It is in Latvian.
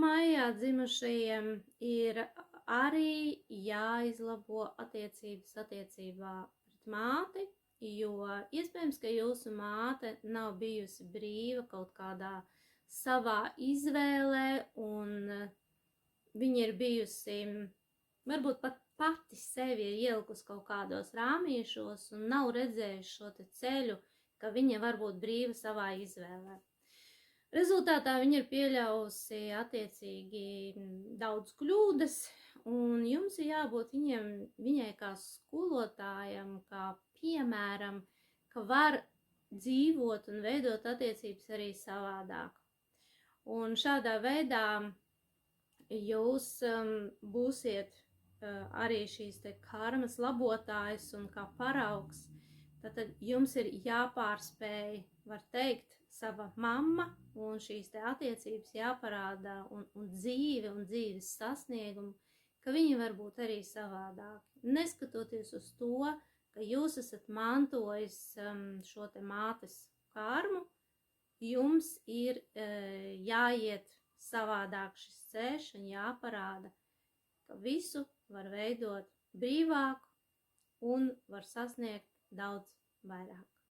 maijā dzimušajiem ir arī jāizlabo attiecības attiecībā pret māti, jo iespējams, ka jūsu māte nav bijusi brīva kaut kādā savā izvēlē, un viņa ir bijusi, varbūt pat pati sevi ir ielikusi kaut kādos rāmīšos un nav redzējusi šo te ceļu, ka viņa var būt brīva savā izvēlē. Rezultātā viņa ir pieļausi attiecīgi daudz kļūdas, un jums ir jābūt viņai kā skolotājam, kā piemēram, ka var dzīvot un veidot attiecības arī savādāk. Un šādā veidā jūs būsiet arī šīs te karmas labotājs un kā paraugs. Tātad jums ir jāpārspēj, var teikt, sava mamma un šīs te attiecības jāparāda un dzīve un dzīves sasniegumu, ka viņi var būt arī savādāki. Neskatoties uz to, ka jūs esat mantojis šo te mātes karmu, jums ir jāiet savādāk šis ceļš un jāparāda, ka visu var veidot brīvāk un var sasniegt daudz vairāk.